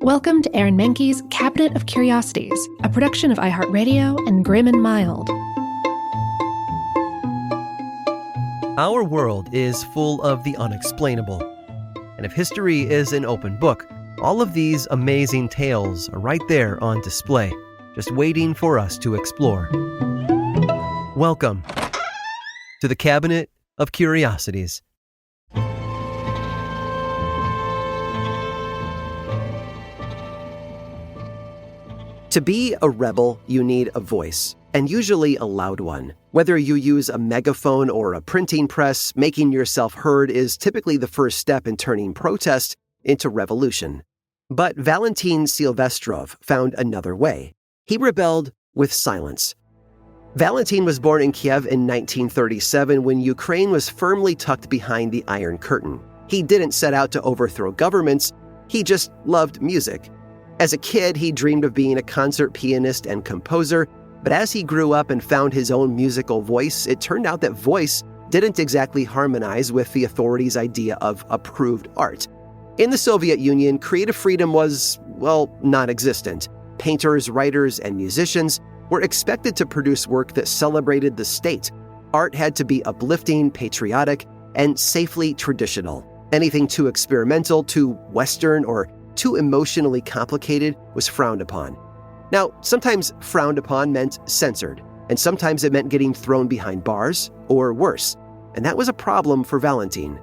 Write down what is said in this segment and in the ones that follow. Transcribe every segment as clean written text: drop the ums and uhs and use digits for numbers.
Welcome to Aaron Mahnke's Cabinet of Curiosities, a production of iHeartRadio and Grim and Mild. Our world is full of the unexplainable. And if history is an open book, all of these amazing tales are right there on display, just waiting for us to explore. Welcome to the Cabinet of Curiosities. To be a rebel, you need a voice, and usually a loud one. Whether you use a megaphone or a printing press, making yourself heard is typically the first step in turning protest into revolution. But Valentin Silvestrov found another way. He rebelled with silence. Valentin was born in Kiev in 1937 when Ukraine was firmly tucked behind the Iron Curtain. He didn't set out to overthrow governments, he just loved music. As a kid, he dreamed of being a concert pianist and composer, but as he grew up and found his own musical voice, it turned out that voice didn't exactly harmonize with the authorities' idea of approved art. In the Soviet Union, creative freedom was, non-existent. Painters, writers, and musicians were expected to produce work that celebrated the state. Art had to be uplifting, patriotic, and safely traditional. Anything too experimental, too Western, or too emotionally complicated was frowned upon. Now, sometimes frowned upon meant censored, and sometimes it meant getting thrown behind bars, or worse. And that was a problem for Valentin.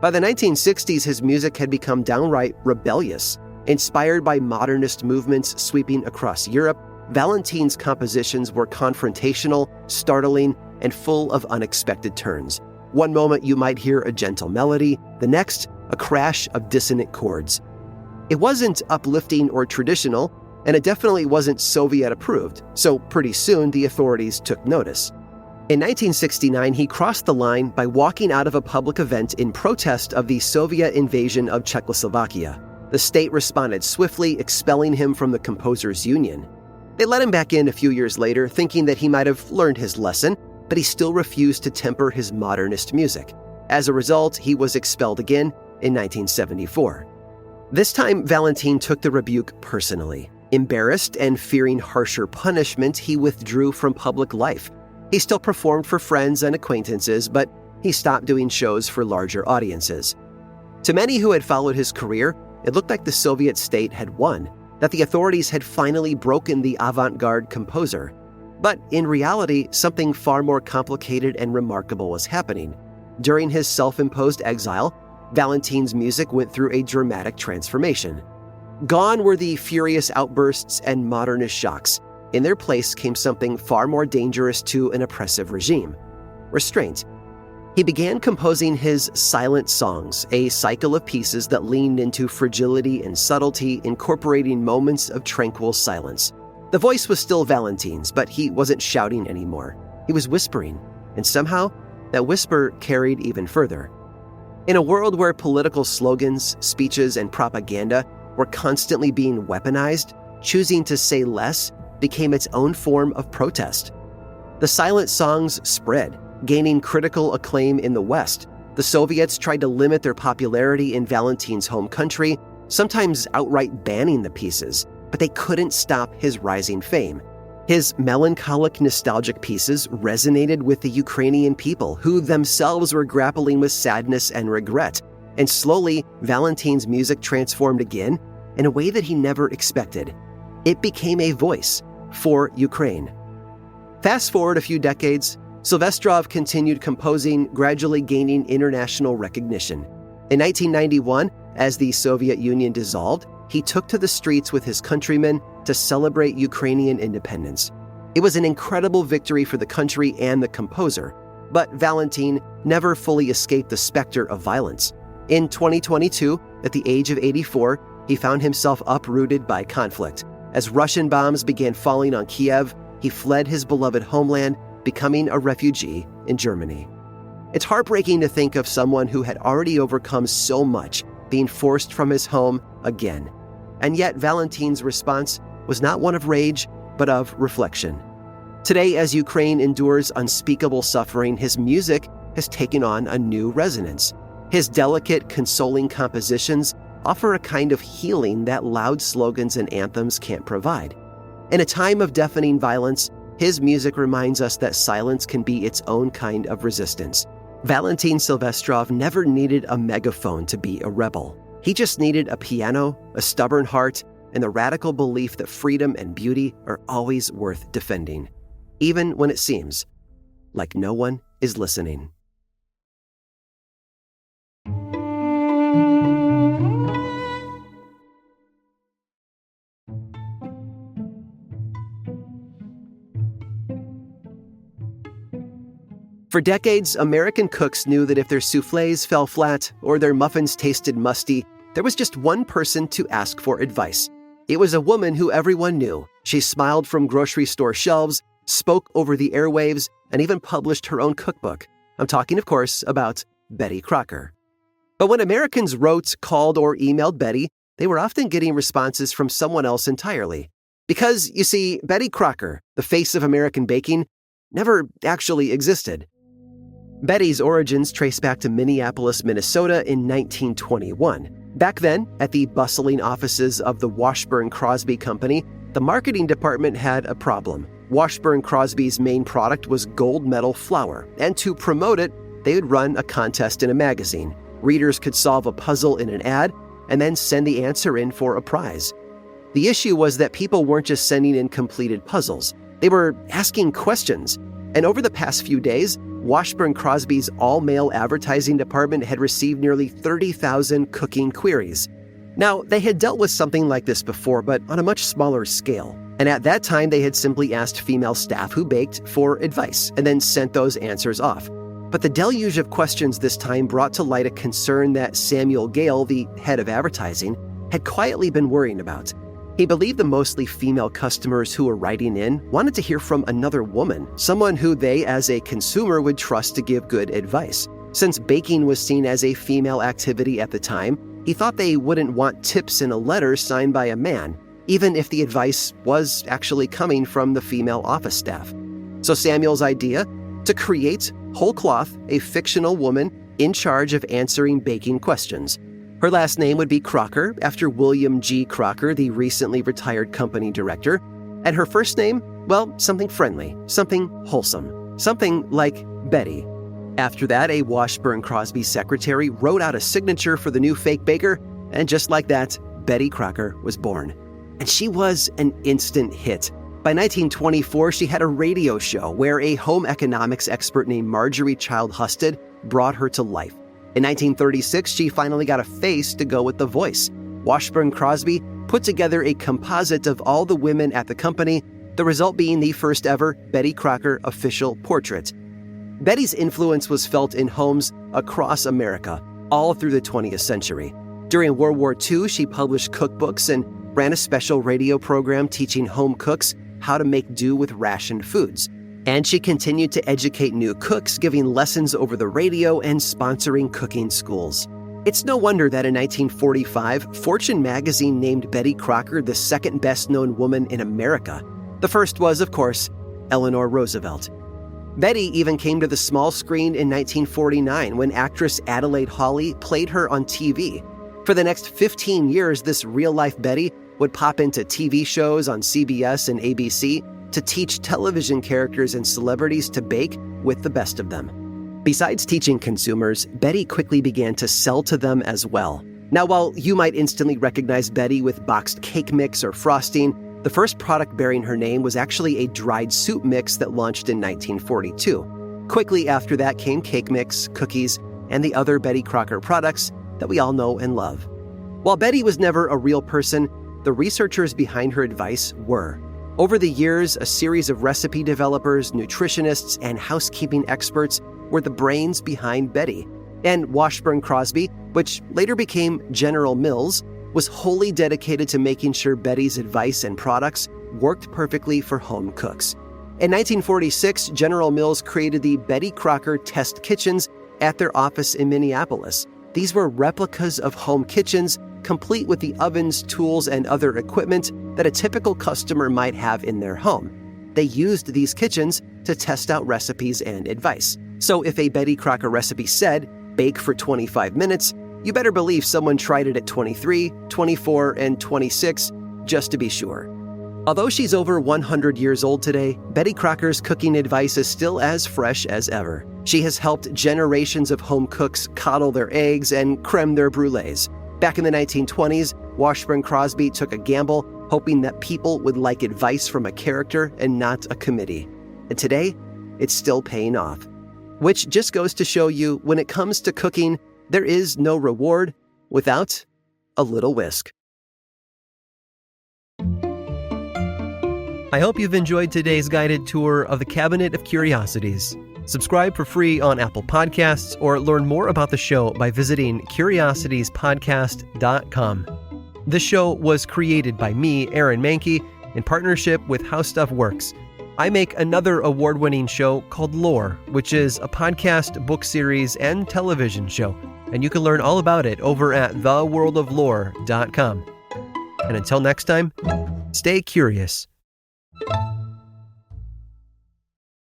By the 1960s, his music had become downright rebellious. Inspired by modernist movements sweeping across Europe, Valentin's compositions were confrontational, startling, and full of unexpected turns. One moment you might hear a gentle melody, the next, a crash of dissonant chords. It wasn't uplifting or traditional, and it definitely wasn't Soviet-approved, so pretty soon the authorities took notice. In 1969, he crossed the line by walking out of a public event in protest of the Soviet invasion of Czechoslovakia. The state responded swiftly, expelling him from the Composers' Union. They let him back in a few years later, thinking that he might have learned his lesson, but he still refused to temper his modernist music. As a result, he was expelled again in 1974. This time, Valentin took the rebuke personally. Embarrassed and fearing harsher punishment, he withdrew from public life. He still performed for friends and acquaintances, but he stopped doing shows for larger audiences. To many who had followed his career, it looked like the Soviet state had won, that the authorities had finally broken the avant-garde composer. But in reality, something far more complicated and remarkable was happening. During his self-imposed exile, Valentin's music went through a dramatic transformation. Gone were the furious outbursts and modernist shocks. In their place came something far more dangerous to an oppressive regime: restraint. He began composing his silent songs, a cycle of pieces that leaned into fragility and subtlety, incorporating moments of tranquil silence. The voice was still Valentin's, but he wasn't shouting anymore. He was whispering, and somehow that whisper carried even further. In a world where political slogans, speeches, and propaganda were constantly being weaponized, choosing to say less became its own form of protest. The silent songs spread, gaining critical acclaim in the West. The Soviets tried to limit their popularity in Valentin's home country, sometimes outright banning the pieces, but they couldn't stop his rising fame. His melancholic, nostalgic pieces resonated with the Ukrainian people, who themselves were grappling with sadness and regret. And slowly, Valentin's music transformed again in a way that he never expected. It became a voice for Ukraine. Fast forward a few decades, Silvestrov continued composing, gradually gaining international recognition. In 1991, as the Soviet Union dissolved, he took to the streets with his countrymen to celebrate Ukrainian independence. It was an incredible victory for the country and the composer, but Valentin never fully escaped the specter of violence. In 2022, at the age of 84, he found himself uprooted by conflict. As Russian bombs began falling on Kiev, he fled his beloved homeland, becoming a refugee in Germany. It's heartbreaking to think of someone who had already overcome so much being forced from his home again. And yet Valentin's response was not one of rage, but of reflection. Today, as Ukraine endures unspeakable suffering, his music has taken on a new resonance. His delicate, consoling compositions offer a kind of healing that loud slogans and anthems can't provide. In a time of deafening violence, his music reminds us that silence can be its own kind of resistance. Valentin Silvestrov never needed a megaphone to be a rebel. He just needed a piano, a stubborn heart, and the radical belief that freedom and beauty are always worth defending, even when it seems like no one is listening. For decades, American cooks knew that if their soufflés fell flat or their muffins tasted musty, there was just one person to ask for advice. It was a woman who everyone knew. She smiled from grocery store shelves, spoke over the airwaves, and even published her own cookbook. I'm talking, of course, about Betty Crocker. But when Americans wrote, called, or emailed Betty, they were often getting responses from someone else entirely. Because, you see, Betty Crocker, the face of American baking, never actually existed. Betty's origins trace back to Minneapolis, Minnesota in 1921. Back then, at the bustling offices of the Washburn Crosby Company, the marketing department had a problem. Washburn Crosby's main product was gold medal flour, and to promote it, they would run a contest in a magazine. Readers could solve a puzzle in an ad and then send the answer in for a prize. The issue was that people weren't just sending in completed puzzles. They were asking questions. And over the past few days, Washburn Crosby's all-male advertising department had received nearly 30,000 cooking queries. Now, they had dealt with something like this before, but on a much smaller scale. And at that time, they had simply asked female staff who baked for advice and then sent those answers off. But the deluge of questions this time brought to light a concern that Samuel Gale, the head of advertising, had quietly been worrying about. He believed the mostly female customers who were writing in wanted to hear from another woman, someone who they, as a consumer, would trust to give good advice. Since baking was seen as a female activity at the time, he thought they wouldn't want tips in a letter signed by a man, even if the advice was actually coming from the female office staff. So Samuel's idea? To create, whole cloth, a fictional woman in charge of answering baking questions. Her last name would be Crocker, after William G. Crocker, the recently retired company director. And her first name? Well, something friendly, something wholesome, something like Betty. After that, a Washburn Crosby secretary wrote out a signature for the new fake baker, and just like that, Betty Crocker was born. And she was an instant hit. By 1924, she had a radio show where a home economics expert named Marjorie Child Husted brought her to life. In 1936, she finally got a face to go with the voice. Washburn Crosby put together a composite of all the women at the company, the result being the first ever Betty Crocker official portrait. Betty's influence was felt in homes across America, all through the 20th century. During World War II, she published cookbooks and ran a special radio program teaching home cooks how to make do with rationed foods. And she continued to educate new cooks, giving lessons over the radio and sponsoring cooking schools. It's no wonder that in 1945, Fortune magazine named Betty Crocker the second best-known woman in America. The first was, of course, Eleanor Roosevelt. Betty even came to the small screen in 1949 when actress Adelaide Hawley played her on TV. For the next 15 years, this real-life Betty would pop into TV shows on CBS and ABC to teach television characters and celebrities to bake with the best of them. Besides teaching consumers, Betty quickly began to sell to them as well. Now, while you might instantly recognize Betty with boxed cake mix or frosting, the first product bearing her name was actually a dried soup mix that launched in 1942. Quickly after that came cake mix, cookies, and the other Betty Crocker products that we all know and love. While Betty was never a real person, the researchers behind her advice were. Over the years, a series of recipe developers, nutritionists, and housekeeping experts were the brains behind Betty. And Washburn Crosby, which later became General Mills, was wholly dedicated to making sure Betty's advice and products worked perfectly for home cooks. In 1946, General Mills created the Betty Crocker Test Kitchens at their office in Minneapolis. These were replicas of home kitchens, complete with the ovens, tools, and other equipment that a typical customer might have in their home. They used these kitchens to test out recipes and advice. So if a Betty Crocker recipe said, bake for 25 minutes, you better believe someone tried it at 23, 24, and 26 just to be sure. Although she's over 100 years old today, Betty Crocker's cooking advice is still as fresh as ever. She has helped generations of home cooks coddle their eggs and creme their brulees. Back in the 1920s, Washburn Crosby took a gamble, hoping that people would like advice from a character and not a committee. And today, it's still paying off. Which just goes to show you, when it comes to cooking, there is no reward without a little whisk. I hope you've enjoyed today's guided tour of the Cabinet of Curiosities. Subscribe for free on Apple Podcasts or learn more about the show by visiting curiositiespodcast.com. This show was created by me, Aaron Mahnke, in partnership with How Stuff Works. I make another award-winning show called Lore, which is a podcast, book series, and television show, and you can learn all about it over at theworldoflore.com. And until next time, stay curious.